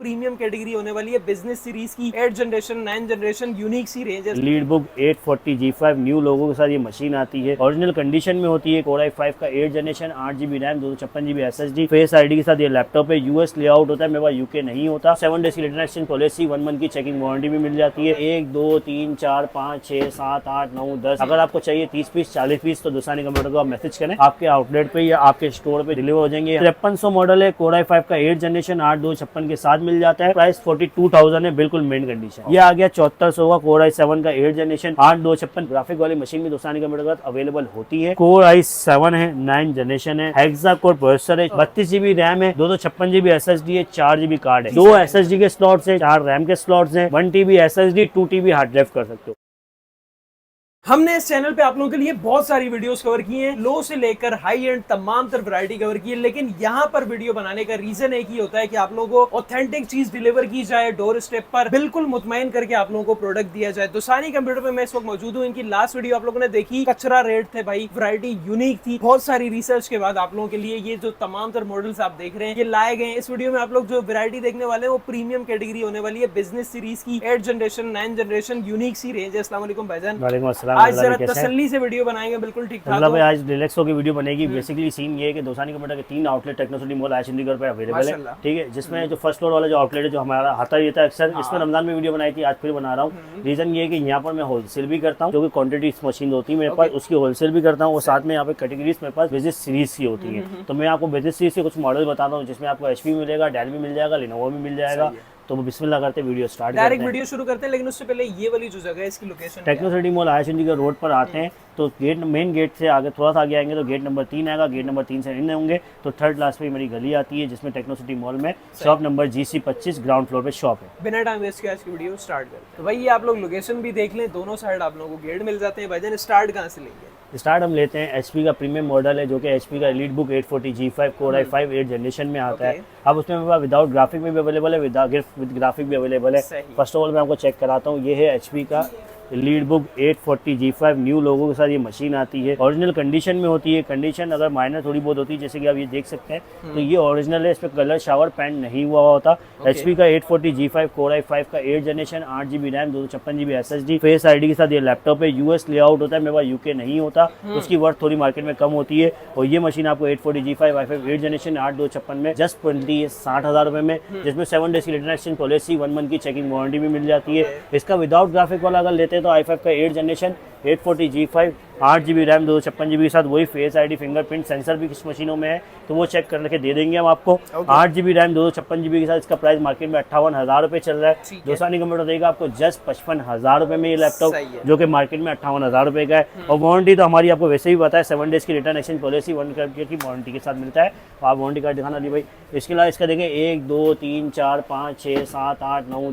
Premium category होने वाली है बिजनेस सीरीज की 8 जनरेशन 9 जनरेशन यूनिक सी रेंज है। लीड बुक 840 G5 न्यू लोगों के साथ ये मशीन आती है। ओरिजिनल कंडीशन में होती है। Core i5 का 8 generation 8GB RAM 256GB SSD face ID के साथ ये लैपटॉप है। यूएस लेआउट होता है, मेरे पास यूके नहीं होता। 7 डेज की रिटर्न एक्सचेंज पॉलिसी, 1 मंथ की चेकिंग वारंटी भी मिल जाती है। 1 2 3 4 5 6 7 8 9 10 अगर आपको चाहिए 30 पीस 40 पीस तो दुसानी कंप्यूटर को आप मैसेज करें, आपके आउटलेट पे या आपके स्टोर पे डिलीवर हो जाएंगे। 5300 मॉडल है। Core i5 का 8 जनरेशन 8256 के साथ मिल जाता है। प्राइस 42,000 है, बिल्कुल मेन कंडीशन। ये आ गया 7400 का Core i7 का 8 जनरेशन 8256 ग्राफिक वाली मशीन में दोस्तानी कंप्यूटर का अवेलेबल होती है। Core i7 है, 9 जनरेशन है, हेक्सा कोर प्रोसेसर है, 32GB रैम है, 256GB SSD है, 4GB कार्ड है, 2 SSD के स्लॉट्स है, 4 रैम के स्लॉट्स है, 1TB SSD 2TB hard drive कर सकते हो। हमने इस चैनल पे आप लोगों के लिए बहुत सारी वीडियोस कवर की हैं, लो से लेकर हाई एंड तमाम तरह वैरायटी कवर की है, लेकिन यहाँ पर वीडियो बनाने का रीजन एक ही होता है कि आप लोगों को ऑथेंटिक चीज डिलीवर की जाए, डोर स्टेप पर बिल्कुल मुतमईन करके आप लोगों को प्रोडक्ट दिया जाए। दोसानी कंप्यूटर पे मैं इस वक्त मौजूद हूँ। इनकी लास्ट वीडियो आप लोगों ने देखी, कचरा रेट थे भाई, वैरायटी यूनिक थी। बहुत सारी रिसर्च के बाद आप लोगों के लिए ये जो तमाम तरह मॉडल्स आप देख रहे हैं ये लाए गए। इस वीडियो में आप लोग जो वैरायटी देखने वाले हैं वो प्रीमियम कैटेगरी होने वाली है बिजनेस सीरीज की 8 जनरेशन 9 जनरेशन यूनिक सी रेंज है। अस्सलाम वालेकुम भाईजान। वालेकुम अस्सलाम। आज जरा तसल्ली से वीडियो बनाएंगे, बिल्कुल ठीक ठाक। मतलब आज रिलैक्स होकर वीडियो बनेगी। बेसिकली सीन ये है कि दोसानी कंप्यूटर के 3 आउटलेट टेक्नोसिटी मॉल आया चंडीगढ़ पे अवेलेबल है, ठीक है। जिसमें जो फर्स्ट फ्लोर वाला जो आउटलेट है जो हमारा आता ही रहता है अक्सर, इसमें रमजान में वीडियो बनाई थी, आज फिर बना रहा हूँ। रीजन ये है कि यहाँ पर मैं होलसेल भी करता हूँ, जो कि क्वांटिटी मशीन होती है मेरे पास, उसकी होलसेल भी करता हूँ, और साथ में यहाँ पे कैटेगरीज मेरे पास बिजनेस सीरीज की होती है। तो मैं आपको बिजनेस सीरीज के कुछ मॉडल बताता हूँ, जिसमें आपको HP मिलेगा, डेल भी मिल जाएगा, लिनोवो भी मिल जाएगा। तो बिस्मिल्लाह करते वीडियो स्टार्ट करते हैं। डायरेक्ट वीडियो शुरू करते हैं, लेकिन उससे पहले ये वाली जो जगह है इसकी लोकेशन टेक्नोसिटी मॉल आया चंडीगढ़ रोड पर आते हैं तो गेट मेन गेट से आगे थोड़ा सा आगे आएंगे तो गेट नंबर 3 आएगा। गेट नंबर 3 से इन होंगे तो थर्ड क्लास पे मेरी गली आती है, जिसमें टेक्नोसिटी मॉल में shop number GC 25 ground floor पे शॉप है। बिना टाइम वेस्ट के आज की वीडियो स्टार्ट करते हैं। तो भाई ये आप लोग लोकेशन भी देख लें, दोनों साइड आप लोगों को गेट मिल जाते हैं। भाईजान स्टार्ट कहाँ से लेंगे? स्टार्ट हम लेते हैं HP का प्रीमियम मॉडल है, जो कि HP का lead book 840 G5 Core i5 8 generation में आता है। अब उसमें मेरे पास विदाउट ग्राफिक में भी अवेलेबल है, विद ग्राफिक भी अवेलेबल है। फर्स्ट ऑफ ऑल मैं आपको चेक कराता हूँ। ये है HP का लीड बुक 840 G5 न्यू लोगों के साथ ये मशीन आती है। ओरिजिनल कंडीशन में होती है। कंडीशन अगर माइनर थोड़ी बहुत होती है, जैसे कि आप ये देख सकते हैं, तो ये ओरिजिनल है, इस पर कलर शावर पेंट नहीं हुआ होता। HP का 840 G5 Core i5 का 8 generation 8GB RAM 256GB SSD face ID के साथ ये लैपटॉप है। यूएस लेआउट होता है, मेरे पास यूके नहीं होता, उसकी वर्थ थोड़ी मार्केट में कम होती है। और ये मशीन आपको 840 G5 i5 8 जनरेशन 8256 में जस्ट 60,000 रुपए में, जिसमें 7 डेज की रिटर्न एक्सचेंज पॉलिसी, 1 मंथ की चेकिंग वारंटी भी मिल जाती है। इसका विदाउट ग्राफिक वाला अगर लेते हैं तो i5 का 8 generation 840 G5 8GB RAM 256GB के साथ वही फेस आईडी फिंगरप्रिंट सेंसर भी किस मशीनों में है तो वो चेक करके दे देंगे हम आपको। 8GB रैम 256GB के साथ इसका प्राइस मार्केट में 58,000 रुपए चल रहा है। दोसानी कंप्यूटर देगा आपको जस्ट 55,000 रुपए में ये लैपटॉप, जो कि मार्केट में 58,000 रुपए का है। और वारंटी तो हमारी आपको वैसे ही पता है, 7 डेज की रिटर्न एक्सचेंज पॉलिसी 1 ईयर की वारंटी के साथ मिलता है। आप वारंटी कार्ड दिखाना दी भाई। इसके अलावा इसका देखें 1 2 3 4 5 6 7 8 9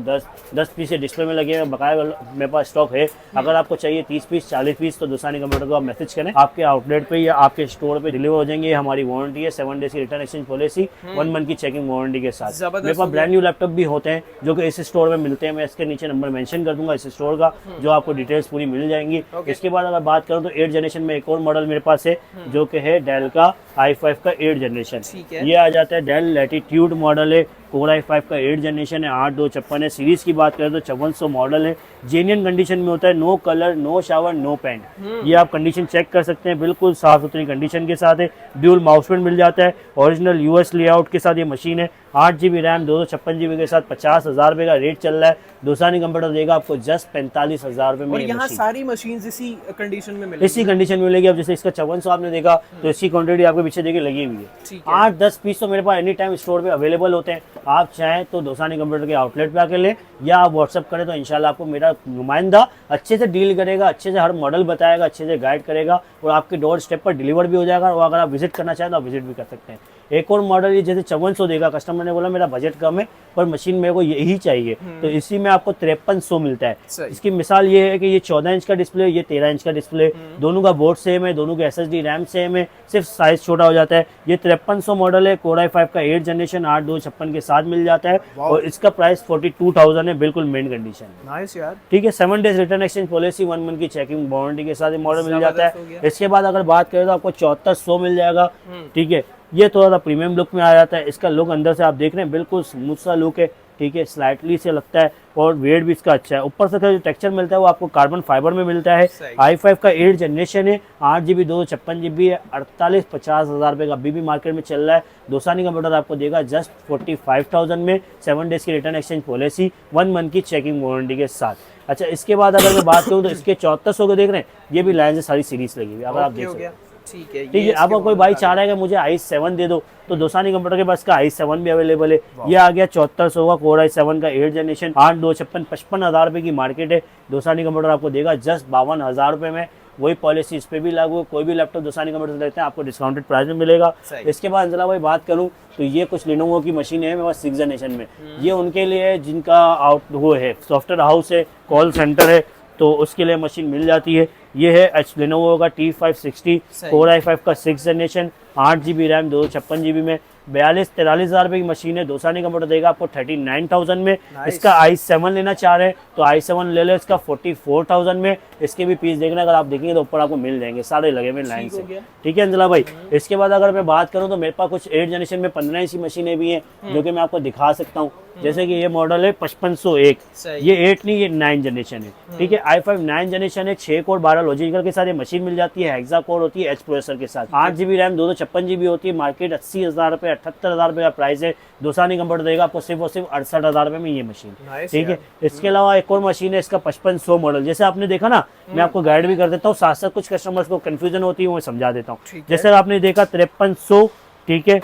10 पीस डिस्प्ले में लगे हैं, बकाया मेरे पास स्टॉक है। अगर आपको चाहिए 30 पीस 40 पीस तो दोसानी कंप्यूटर को आप मैसेज करें, आपके आउटलेट पे या आपके स्टोर पे डिलीवर हो जाएंगे। हमारी वारंटी है 7 डेज की रिटर्न एक्सचेंज पॉलिसी 1 मंथ की चेकिंग वारंटी के साथ। मेरे पास ब्रांड न्यू लैपटॉप भी होते हैं जो कि इस स्टोर में मिलते हैं। मैं इसके नीचे नंबर मेंशन कर दूंगा इस स्टोर का, जो आपको डिटेल्स पूरी मिल जाएंगी। इसके बाद अगर बात करूं तो 8 जनरेशन में एक और मॉडल मेरे पास है, जो कि है डेल का i5 का 8 जनरेशन। ये आ जाता है डेल लैटिट्यूड मॉडल है। Core i5 का 8 जनरेशन है, 8256 है। सीरीज की बात करें तो 5400 मॉडल है। जेन्युइन कंडीशन में होता है, no colour no shower no paint. ये आप कंडीशन चेक कर सकते हैं, बिल्कुल साफ सुथरी कंडीशन के साथ है। ड्यूल माउसपैड मिल जाता है, ओरिजिनल यूएस लेआउट के साथ ये मशीन है। 8GB रैम 256GB के साथ 50,000 रुपए का रेट चल रहा है। दोसानी कंप्यूटर देगा आपको जस्ट 45,000 रुपए में। यहाँ सारी मशीन इसी कंडीशन में मिलेगी, इसी कंडीशन में मिलेगी। अब जैसे इसका 5400 आपने देखा तो इसकी क्वांटिटी आपके पीछे देखिए लगी हुई है। 8-10 पीस तो मेरे पास एनी टाइम स्टोर पे अवेलेबल होते हैं। आप चाहें तो दोसानी कंप्यूटर के आउटलेट पे आके ले, या आप व्हाट्सअप करें तो इंशाल्लाह आपको मेरा नुमाइंदा अच्छे से डील करेगा, अच्छे से हर मॉडल बताएगा, अच्छे से गाइड करेगा, और आपके डोर स्टेप पर डिलीवर भी हो जाएगा। और अगर आप विजिट करना चाहें तो आप विजिट भी कर सकते हैं। एक और मॉडल ये जैसे 5400 देगा, कस्टमर ने बोला मेरा बजट कम है पर मशीन मेरे को यही चाहिए, तो इसी में आपको 5300 मिलता है। इसकी मिसाल ये है कि ये 14 इंच का डिस्प्ले, ये 13 इंच का डिस्प्ले, दोनों का बोर्ड सेम है, दोनों के SSD रैम सेम है, सिर्फ साइज छोटा हो जाता है। ये 5300 मॉडल है, Core i5 का 8 जनरेशन 8256 के साथ मिल जाता है, और इसका प्राइस 42,000 है, बिल्कुल मेन कंडीशन। नाइस यार, ठीक है। 7 days return exchange policy 1 month की चेकिंग वारंटी के साथ मॉडल मिल जाता है। इसके बाद अगर बात करें तो आपको 7400 मिल जाएगा। ठीक है, ये थोड़ा सा प्रीमियम लुक में आ जाता है। इसका लुक अंदर से आप देख रहे हैं, बिल्कुल स्मूथ सा लुक है, ठीक है, स्लाइटली से लगता है और वेट भी इसका अच्छा है। ऊपर से जो टेक्सचर मिलता है वो आपको कार्बन फाइबर में मिलता है। i5 का 8 जनरेशन है, 8GB 256GB है, 48-50 हज़ार रुपये का अभी भी मार्केट में चल रहा है। दोसानी कंप्यूटर आपको देगा जस्ट 45,000 में, 7 डेज की रिटर्न एक्सचेंज पॉलिसी, 1 मंथ की चेकिंग वारंटी के साथ। अच्छा, इसके बाद अगर मैं बात करूँ तो इसके 7400 को देख रहे हैं, ये भी लाइन से सारी सीरीज लगी हुई है, अगर आप देख सकते हैं। ठीक है, ठीक है। अब कोई भाई चाह रहा है कि मुझे i7 दे दो, तो दोसानी कंप्यूटर के पास का i7 भी अवेलेबल है। ये आ गया 7400 का कोर i7 का 8 जनरेशन, 8-256, 55,000 रुपये की मार्केट है। दोसानी कंप्यूटर आपको देगा जस्ट 52,000 रुपये में। वही पॉलिसी इस पे भी लागू है। कोई भी लैपटॉप दोसानी कंप्यूटर से लेते हैं आपको डिस्काउंटेड प्राइस में मिलेगा। इसके बाद अंजला भाई बात करूं तो ये कुछ लिनोवो की मशीन है मेरे पास 6 जनरेशन में। ये उनके लिए जिनका वो है सॉफ्टवेयर हाउस है, कॉल सेंटर है, तो उसके लिए मशीन मिल जाती है। ये है लिनोवो का T560 कोर i5 का 6 जनरेशन, 8GB रैम, 256GB में, 42-43 हज़ार रुपये की मशीन है। दोसानी कंप्यूटर देगा आपको 39,000 में। इसका i7 लेना चाह रहे हैं तो i7 ले लो, इसका 44,000 में। इसके भी पीस देखना, अगर आप देखेंगे तो ऊपर आपको मिल जाएंगे, सारे लगे हुए लाइन से। ठीक है अंजला भाई। इसके बाद अगर मैं बात करूं तो मेरे पास कुछ 8 जनरेशन में 15 इंची मशीनें भी हैं जो कि मैं आपको दिखा सकता हूँ। जैसे कि ये मॉडल है 5501, ये 8 नहीं, ये 9 जनरेशन है। ठीक है, i5 9 जनरेशन है, 6 कोर 12 लॉजिकल के साथ ये मशीन मिल जाती है। हेक्सा कोर होती है, H प्रोसेसर के साथ, 8GB रैम, 256GB होती है। मार्केट 80,000 रुपये, 78,000 रुपये का प्राइस है। दोसानी कंप्यूटर देगा आपको सिर्फ और सिर्फ 68,000 रुपये में ये मशीन। ठीक है। इसके अलावा एक और मशीन है, इसका 5500 मॉडल। जैसे आपने देखा ना, मैं आपको गाइड भी कर देता हूँ, साथ साथ कुछ कस्टमर्स को कंफ्यूजन होती है वो समझा देता हूँ। जैसे आपने देखा 5300, ठीक है,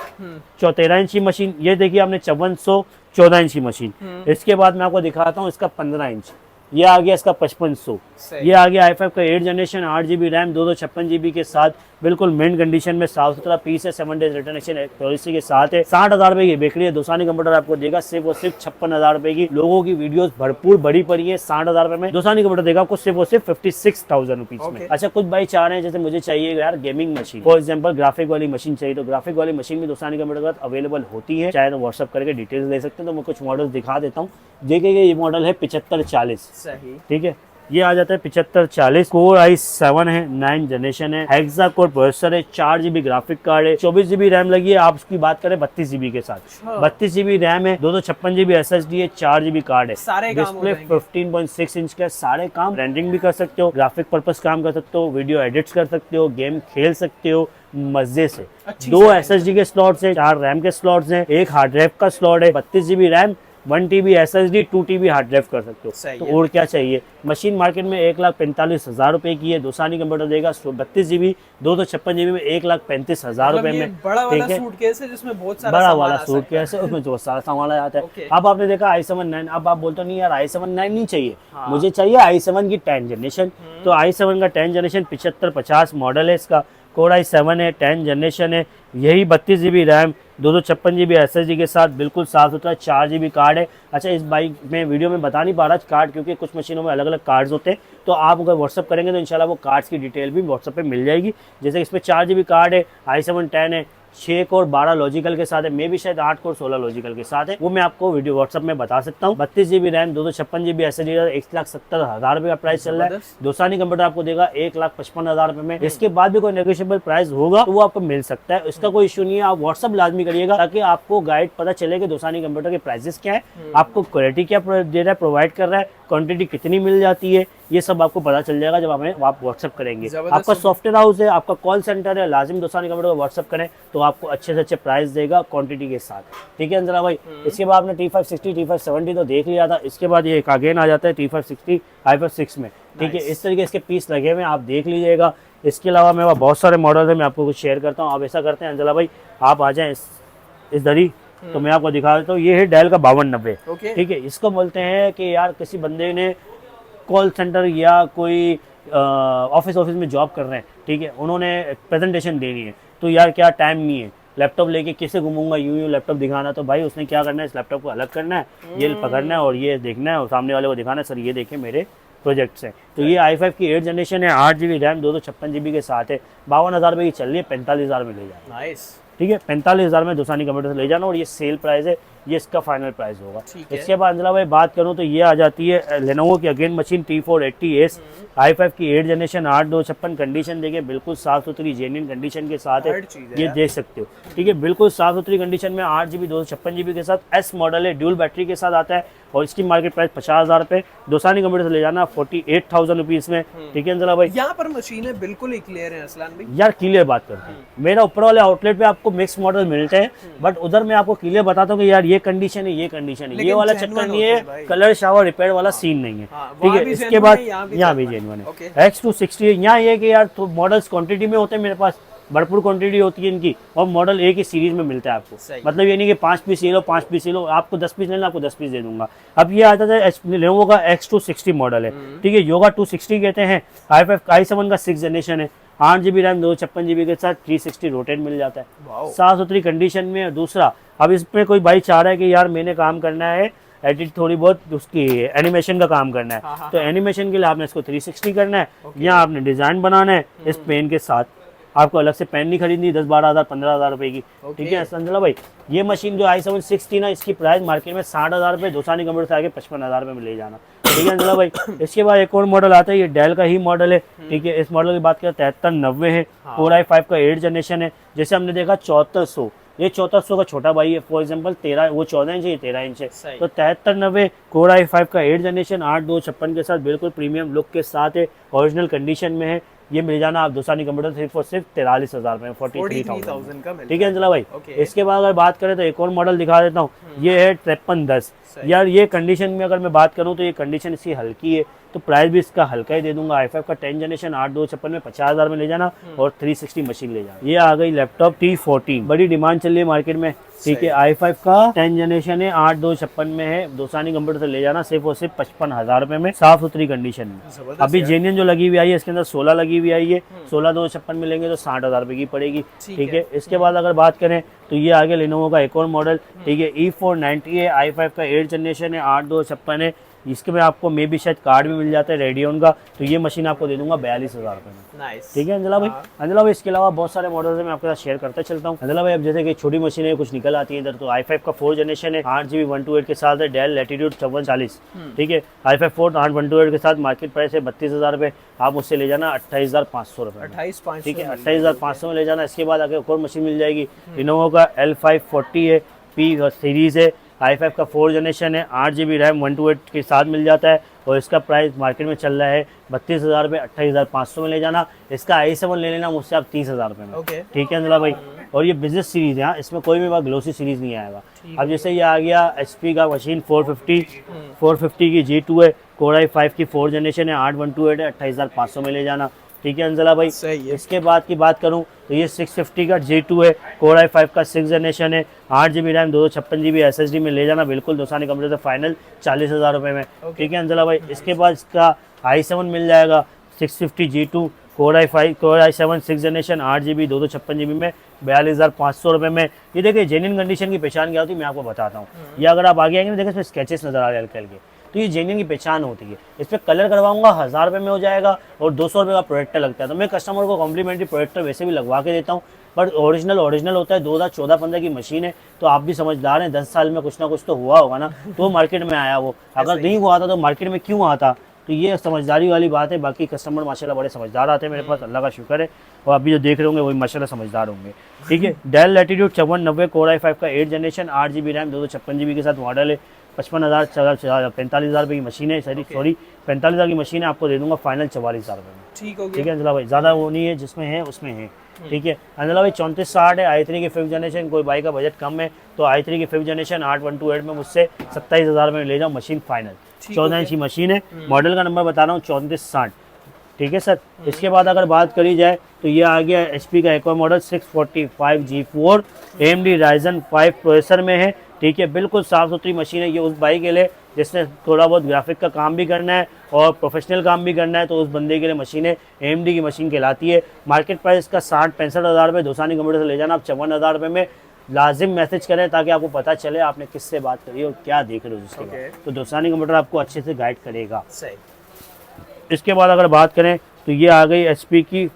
13 इंची मशीन। ये देखिए आपने 5400, 14 इंची मशीन। इसके बाद मैं आपको दिखाता हूँ इसका 15 इंच, ये आ गया इसका 5500। ये आ गया i5 का 8 जनरेशन, 8GB रैम, 256GB के साथ, बिल्कुल मेन कंडीशन में, साफ सुथरा पीस है, 7 डेज रिटर्न एक्सचेंज पॉलिसी के साथ है। 60,000 रुपये की बिक्री है। दोसानी कंप्यूटर आपको देगा सिर्फ और सिर्फ 56,000 रुपये की। लोगों की वीडियोस भरपूर बड़ी पड़ी है। 60,000 रुपये में दोसानी कंप्यूटर देगा आपको सिर्फ और सिर्फ 56,000 रुपीज में। अच्छा, कुछ भाई चाह रहे हैं जैसे मुझे चाहिए यार gaming machine, for example graphic वाली मशीन चाहिए, तो ग्राफिक वाली मशीन भी दोसानी कंप्यूटर के साथ अवेलेबल होती है। चाहे तो व्हाट्सअप करके डिटेल्स ले सकते हैं। तो मैं कुछ मॉडल दिखा देता हूँ। देखिए ये मॉडल है 7540, ठीक है, ये आ जाता है 7540, कोर i7 है, 9 जनरेशन है, हेक्सा कोर प्रोसेसर है, 4GB ग्राफिक कार्ड है, 24GB रैम लगी है। आप उसकी बात करें 32GB के साथ, 32GB रैम है, 256GB SSD है, 4GB कार्ड है, डिस्प्ले 15.6 इंच का। सारे काम रेंडरिंग भी कर सकते हो, ग्राफिक पर्पस काम कर सकते हो, वीडियो एडिट्स कर सकते हो, गेम खेल सकते हो मजे से। 2 SSD के स्लॉट्स हैं, 4 रैम के स्लॉट्स हैं, 1 हार्ड ड्राइव का स्लॉट है, 32GB RAM, 1TB SSD, 2TB hard drive कर सकते हो। तो और क्या चाहिए। मशीन मार्केट में 1,45,000 रुपए की है। दोसानी कंप्यूटर देगा 32GB 256GB में 1,35,000 रुपए में। बड़ा वाला सूटकेस है जिसमें बहुत सारा बड़ा वाला सूटकेस है, उसमें बहुत सारा सामान आ जाता है। अब आपने देखा i7 9, अब आप बोलते नहीं यार i7 9 नहीं चाहिए, मुझे चाहिए i7 की 10 जनरेशन। तो i7 का 10 जनरेशन 7550 मॉडल है, इसका कोर i7 है, 10 जनरेशन है, यही 32GB रैम, 256GB SSD के साथ, बिल्कुल साफ सुथरा, 4GB कार्ड है। अच्छा, इस बाइक में वीडियो में बता नहीं पा रहा कार्ड, क्योंकि कुछ मशीनों में अलग अलग कार्ड्स होते हैं। तो आप अगर व्हाट्सअप करेंगे तो इंशाल्लाह वो कार्ड्स की डिटेल भी व्हाट्सअप पे मिल जाएगी। जैसे इसमें 4GB कार्ड है, i7 10 है, 6 कोर 12 लॉजिकल के साथ है, मे भी शायद 8 कोर 16 लॉजिकल के साथ है, वो मैं आपको वीडियो व्हाट्सएप में बता सकता हूँ। 32GB रैम, 256GB SSD, 1,70,000 रुपये का प्राइस चल रहा है। दोसानी कंप्यूटर आपको देगा 1,55,000 रुपये में। इसके बाद भी कोई नेगोशिएबल प्राइस होगा तो वो आपको मिल सकता है, इसका कोई इशू नहीं है। आप व्हाट्सअप लाजमी करिएगा ताकि आपको गाइड पता चले कि दोसानी कंप्यूटर के प्राइसेस क्या है, आपको क्वालिटी क्या दे रहा है, प्रोवाइड कर रहा है, क्वांटिटी कितनी मिल जाती है, ये सब आपको पता चल जाएगा जब आप व्हाट्सअप करेंगे। आपका सॉफ्टवेयर हाउस है, आपका कॉल सेंटर है, लाजिम दोसानी कंप्यूटर को व्हाट्सअप करें तो आपको अच्छे से अच्छे प्राइस देगा क्वांटिटी के साथ। ठीक है अंजना भाई। इसके बाद आपने T560 T570 तो देख लिया था। इसके बाद ये एक अगेन आ जाता है T560 i5 6 में। ठीक है, इस तरीके इसके पीस लगे हुए हैं, आप देख लीजिएगा। इसके अलावा मेरे पास बहुत सारे मॉडल है, मैं आपको कुछ शेयर करता हूँ। आप ऐसा करते हैं अंजना भाई, आप आ जाए इस दरी, तो मैं आपको दिखा देता हूँ। ये है डेल का 5290। ठीक है, इसको बोलते हैं कि यार किसी बंदे ने कॉल सेंटर या कोई ऑफिस में जॉब कर रहे हैं, ठीक है, उन्होंने प्रेजेंटेशन देनी है, तो यार क्या टाइम नहीं है, लैपटॉप लेके किसे घूमूंगा, यूं लैपटॉप दिखाना। तो भाई उसने क्या करना है, इस लैपटॉप को अलग करना है, ये पकड़ना है और ये देखना है और सामने वाले को दिखाना है, सर ये देखें मेरे प्रोजेक्ट्स हैं। तो ये i5 की 8 जनरेशन है, 8GB रैम, 256GB के साथ है, 52,000 रुपये की चल रही है, 45,000 में ले जाना। ठीक है, 45,000 में दोसानी कंप्यूटर से ले जाना और ये सेल प्राइस है। ये इसका फाइनल प्राइस होगा। ठीक है। इसके बाद अंजला भाई बात करूँ तो ये आ जाती है लेनोवो की अगेन मशीन T480S i5 की 8 जनरेशन 8256 कंडीशन देखिए बिल्कुल साफ सुथरी जेन्युइन कंडीशन के साथ है, हर चीज़ है ये यार। देख सकते हो। ठीक है, बिल्कुल साफ सुथरी कंडीशन में 8GB 256GB के साथ एस मॉडल है, ड्यूल बैटरी के साथ आता है और इसकी मार्केट प्राइस 50,000 रुपये। दोसानी कंप्यूटर से ले जाना 48,000 रुपीज़ में। ठीक है अंजला भाई, यहाँ पर मशीनें बिल्कुल ही क्लियर है असलान भाई। यार क्लियर बात करते हैं, मेरा ऊपर वाले आउटलेट पे आपको मिक्स मॉडल मिलते हैं बट उधर मैं आपको क्लियर बताता हूँ कि यार ये कंडीशन है, ये कंडीशन है, ये लेकिन वाला genuine चक्कर नहीं होते हैं भाई। है, कलर शावर रिपेयर वाला सीन नहीं है। हाँ, ठीक वहाँ है, भी इसके genuine बाद है, यहाँ भी यहाँ भी genuine जेन्युइन है। ओके। X260 यहाँ ये है कि यार तो मॉडल्स क्वांटिटी में होते हैं मेरे पास, भरपूर क्वांटिटी होती है इनकी और मॉडल एक ही सीरीज में मिलता है आपको। सही। मतलब ये नहीं कि 5 पीस ये लो 5 पीस ये लो, आपको 10 पीस लेना आपको 10 पीस दे दूंगा। अब ये आता है लेनोवो का X260 मॉडल है। ठीक है, योगा 260 कहते हैं, i7 का 6 जनरेशन है, 8GB रैम 256GB के साथ 360 रोटेट मिल जाता है, वाओ। साफ सुथरी कंडीशन में। दूसरा, अब इसमें कोई भाई चाह रहा है कि यार मैंने काम करना है एडिट थोड़ी बहुत उसकी एनिमेशन का काम करना हाँ, है, हाँ, तो एनिमेशन के लिए आपने इसको 360 करना है या आपने डिजाइन बनाना है इस पेन के साथ। आपको अलग से पेन नहीं खरीदनी 10-12 हज़ार 15,000 रुपए की। ठीक है संजला भाई, ये मशीन जो i7 6 थी ना, इसकी प्राइस मार्केट में 60,000 रुपये, दोसानी कंप्यूटर से आगे 55,000 रुपये में ले जाना। ठीक है अंजला भाई, इसके बाद एक और मॉडल आता है, ये डेल का ही मॉडल है। ठीक है, इस मॉडल की बात करें 7390 है, Core i5 का 8 जनरेशन है। जैसे हमने देखा 7400, ये 7400 का छोटा भाई है, फॉर एग्जांपल 13 वो 14 इंच है, ये 13 इंच है। सही। तो 7390 Core i5 का 8 जनरेशन 8256 के साथ बिल्कुल प्रीमियम लुक के साथ है, ओरिजिनल कंडीशन में है। ये मिल जाना आप दोसानी कंप्यूटर सिर्फ और सिर्फ 43,000 में, 43,000 का मिल ठीक है अंजला भाई। ओके। इसके बाद अगर बात करें तो एक और मॉडल दिखा देता हूँ, ये है 5310। यार ये कंडीशन में अगर मैं बात करूँ तो ये कंडीशन इसकी हल्की है, तो प्राइस भी इसका हल्का ही दे दूंगा। i5 का 10 जनरेशन 8256 में 50,000 में ले जाना और 360 मशीन ले जाना। ये आ गई लैपटॉप T14, बड़ी डिमांड चल रही है मार्केट में। ठीक है, i5 का 10 जनरेशन है, 8256 में है, दोसानी कंप्यूटर से ले जाना सिर्फ और सिर्फ 55,000 रुपए में, साफ सुथरी कंडीशन में। अभी जेन्युइन जो लगी हुई आई है इसके अंदर 16 लगी हुई आई है, 16/256 में लेंगे तो 60,000 रुपए की पड़ेगी। ठीक है, इसके बाद अगर बात करें तो ये आगे लेनोवो का एक और मॉडल, ठीक है, E490 है, i5 का 8 जनरेशन है, 8256 है। इसके में आपको मे भी शायद कार्ड भी मिल जाता है रेडियन का, तो ये मशीन आपको दे दूंगा 42,000 रुपए में। नाइस। ठीक है अंजला भाई। अंजला भाई इसके अलावा बहुत सारे मॉडल्स हैं, मैं आपके साथ शेयर करता चलता हूँ। अंजला भाई अब जैसे कि छोटी मशीन है कुछ निकल आती है इधर, तो i5 का 4 जनरेशन है, 8GB 128 के साथ है, डेल लैटिट्यूड 5440। ठीक है, i5 4 128 के साथ मार्केट प्राइस है 32,000 रुपए, आप उससे ले जाना 28,500 रुपए में। 28,500। ठीक है, 28,500 में ले जाना। इसके बाद आगे एक और मशीन मिल जाएगी, लिनोवो का L540 है, P सीरीज है, i5 का 4 जनरेशन है, 8GB रैम 128 के साथ मिल जाता है और इसका प्राइस मार्केट में चल रहा है 32,000 रुपये, 28,500 में ले जाना। इसका i7 ले लेना मुझसे आप 30,000 रुपये में। ओके। ठीक है अंजला भाई, और ये बिजनेस सीरीज है, इसमें कोई भी बात ग्लोसी सीरीज नहीं आएगा। अब जैसे ये आ गया HP का मशीन 450 की G2 है, Core i5 की 4 जनरेशन है, 8128 है, 28,500 में ले जाना। ठीक है अंजला भाई, सही है। इसके बाद की बात करूं तो ये 650 का G2 है, Core i5 का 6 जनरेशन है, 8GB रैम 256GB SSD में ले जाना बिल्कुल दोसानी कंप्यूटर से फाइनल 40,000 रुपये में। ठीक है अंजला भाई, इसके बाद इसका i7 मिल जाएगा 650 G2 Core i7 6 generation 8GB 256GB में 42,500 रुपये में। ये देखिए जेन्युइन कंडीशन की पहचान क्या होती है मैं आपको बताता हूँ। ये अगर आप आगे आएंगे ना देखिए इसमें स्केचेस नजर आ रहे हैं हल्के हल्के, तो ये जेन्युइन की पहचान होती है। इस पर कलर करवाऊंगा 1000 रुपये में हो जाएगा और 200 रुपये का प्रोडक्टर लगता है, तो मैं कस्टमर को कॉम्प्लीमेंट्री प्रोडक्टर वैसे भी लगवा के देता हूँ, पर ओरिजिनल होता है। 2014-15 की मशीन है, तो आप भी समझदार हैं, 10 साल में कुछ ना कुछ तो हुआ होगा ना, तो मार्केट में आया वो। अगर नहीं हुआ था तो मार्केट में क्यों आता, तो ये समझदारी वाली बात है। बाकी कस्टमर माशाल्लाह बड़े समझदार आते हैं मेरे पास, अल्लाह का शुक्र है, और अभी जो देख रहे होंगे वही माशाल्लाह समझदार होंगे। ठीक है, डेल लैटिट्यूड 5490 Core i5 का 8 जनरेशन 8GB रैम 256GB के साथ मॉडल है, 45,000 रुपये की मशीन है, सॉरी 45,000 की मशीन है, आपको दे दूंगा फाइनल 44,000 रुपये में। ठीक हो गया। ठीक है अंजला भाई, ज़्यादा वो नहीं है, जिसमें है उसमें है। ठीक है अंजला भाई, 3460 है, i3 की 5th जनरेशन, कोई भाई का बजट कम है तो i3 की 5th जनरेशन 8128 में मुझसे 27,000 में ले जाओ मशीन फाइनल। 14 इंच की मशीन है, मॉडल का नंबर बता रहा हूँ 3460। ठीक है सर, इसके बाद अगर बात करी जाए तो ये आ गया HP का एक और model 645 G4 AMD Ryzen 5 processor में है। ठीक है, बिल्कुल साफ़ सुथरी मशीन है। ये उस भाई के लिए जिसने थोड़ा बहुत ग्राफिक का काम भी करना है और प्रोफेशनल काम भी करना है, तो उस बंदे के लिए मशीन है, AMD की मशीन कहलाती है। मार्केट प्राइस का 60-65,000 रुपये, दोसानी कंप्यूटर से ले जाना आप 54,000 रुपये में। लाजिम मैसेज करें ताकि आपको पता चले आपने किससे बात करी और क्या देख रहे हो जिसके बाद, तो दोसानी कंप्यूटर आपको अच्छे से गाइड करेगा। सही। इसके बाद अगर बात करें तो ये आ गई HP की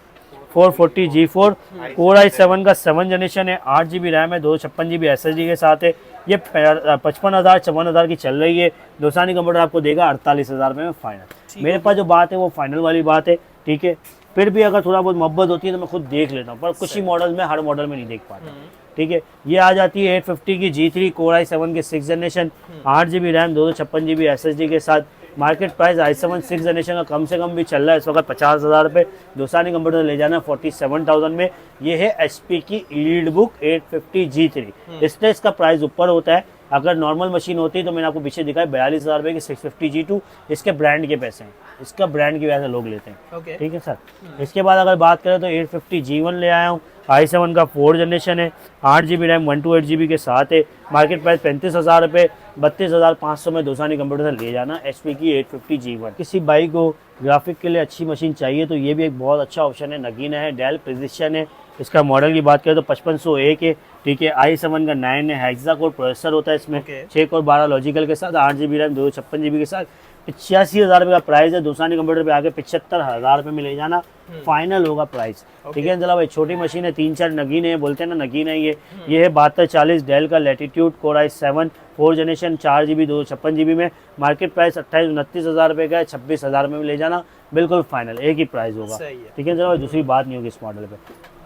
440 G4 Core i7 का 7 जनरेशन है, 8GB रैम है, 256GB SSD के साथ है। ये 55,000-54,000 की चल रही है। दोसानी कंप्यूटर आपको देगा 48,000 रुपये में फाइनल। मेरे पास जो बात है वो फाइनल वाली बात है, ठीक है। फिर भी अगर थोड़ा बहुत मोहब्बत होती है तो मैं खुद देख लेता हूँ, पर कुछ ही मॉडल में, हर मॉडल में नहीं देख पाता, ठीक है। ये आ जाती है 850 की G3 Core i7 के 6 generation, 8 GB RAM, 256 GB SSD के साथ। मार्केट प्राइस i7 6 जनरेशन का कम से कम भी चल रहा है इस वक्त 50,000 रुपये। दोसानी कंप्यूटर ले जाना 47,000 में। ये है HP की EliteBook 850 G3। इसलिए इसका प्राइस ऊपर होता है। अगर नॉर्मल मशीन होती तो मैंने आपको पीछे दिखाया 42,000 रुपये की 650 G2, इसके ब्रांड के पैसे हैं, इसका ब्रांड की वजह से लोग लेते हैं, ठीक है सर। इसके बाद अगर बात करें तो 850 G1 ले आया हूँ, i7 का 4 जनरेशन है, 8 GB रैम 128 GB के साथ है। मार्केट प्राइस 35,000 रुपये, 32,500 में दोसानी कंप्यूटर से ले जाना HP की 850 G1। किसी बाई को ग्राफिक के लिए अच्छी मशीन चाहिए तो ये भी एक बहुत अच्छा ऑप्शन है। नगीना है, डेल प्रिसिशन है। इसका मॉडल की बात करें तो 5501 है, ठीक है। i7 का 9 है, हेक्सा कोर प्रोसेसर होता है इसमें, 6 कोर 12 लॉजिकल के साथ, 8 GB रैम, 256 GB के साथ। 85,000 रुपये का प्राइस है। दोसानी कंप्यूटर पे आके 75,000 रुपये में ले जाना फाइनल होगा प्राइस, ठीक है। चला भाई, छोटी मशीन है, 3-4 नगीने हैं, बोलते हैं ना नगीना है। ये है 7240 डेल का latitude Core i7 4 generation, 4 GB 256 GB में। मार्केट प्राइस 28-29,000 रुपये का है, 26,000 में ले जाना बिल्कुल फाइनल, एक ही प्राइस होगा, ठीक है। चलो भाई, दूसरी बात नहीं होगी इस मॉडल पे।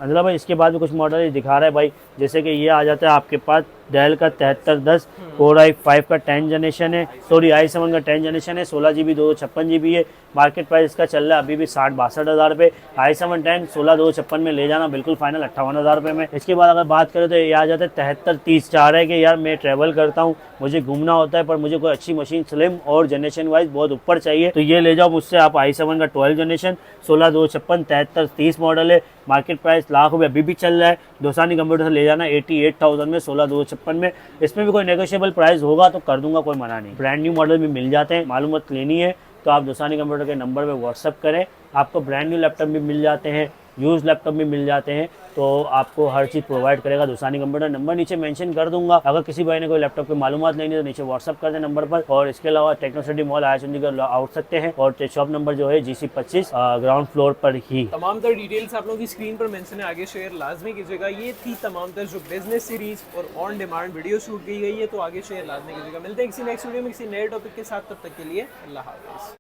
अंजला भाई, इसके बाद भी कुछ मॉडल दिखा रहा है भाई, जैसे कि ये आ जाता है आपके पास डेल का 7310 Core i5 का 10 जनरेशन है, सॉरी i7 का 10 जनरेशन है, 16 GB 256 GB है। मार्केट प्राइस इसका चल रहा है अभी भी 60-62,000 रुपये। i7 10 16 256 में ले जाना बिल्कुल फाइनल 58,000 रुपये में। इसके बाद अगर बात करें तो ये आ जाता है 7330। चाह रहा है कि यार मैं ट्रैवल करता हूँ, मुझे घूमना होता है, पर मुझे कोई अच्छी मशीन स्लिम और जनरेशन वाइज बहुत ऊपर चाहिए, तो ये ले जाओ मुझसे आप i7 का 12 जनरेशन, 16 256 7330 मॉडल है। मार्केट प्राइस लाख रुपये अभी भी चल रहा है। दोसानी कंप्यूटर से ले जाना 88,000 में, 16 256 में। इसमें भी कोई नेगोशिएबल प्राइस होगा तो कर दूंगा, कोई मना नहीं। ब्रांड न्यू मॉडल भी मिल जाते हैं। मालूमात लेनी है तो आप दोसानी कंप्यूटर के नंबर पे व्हाट्सअप करें, आपको ब्रांड न्यू लैपटॉप भी मिल जाते हैं, यूज लैपटॉप भी मिल जाते हैं, तो आपको हर चीज़ प्रोवाइड करेगा दोसानी कंप्यूटर। नंबर नीचे मेंशन कर दूंगा। अगर किसी भाई ने कोई लैपटॉप की मालूमात लेनी है तो नीचे व्हाट्सअप कर दें नंबर पर। और इसके अलावा टेक्नोसिटी मॉल आया चंडीगढ़ आउट सकते हैं, और शॉप नंबर जो है GC 25 ग्राउंड फ्लोर पर ही। तमाम तर डिटेल्स आप लोगों की स्क्रीन पर मेंशन है, आगे शेयर लाजमी कीजिएगा। ये थी तमाम तर जो बिजनेस सीरीज और ऑन डिमांड वीडियो शूट की गई है, तो आगे शेयर लाजमी कीजिएगा। मिलते हैं किसी नेक्स्ट वीडियो में किसी नए टॉपिक के साथ, तब तक के लिए अल्लाह हाफिज़।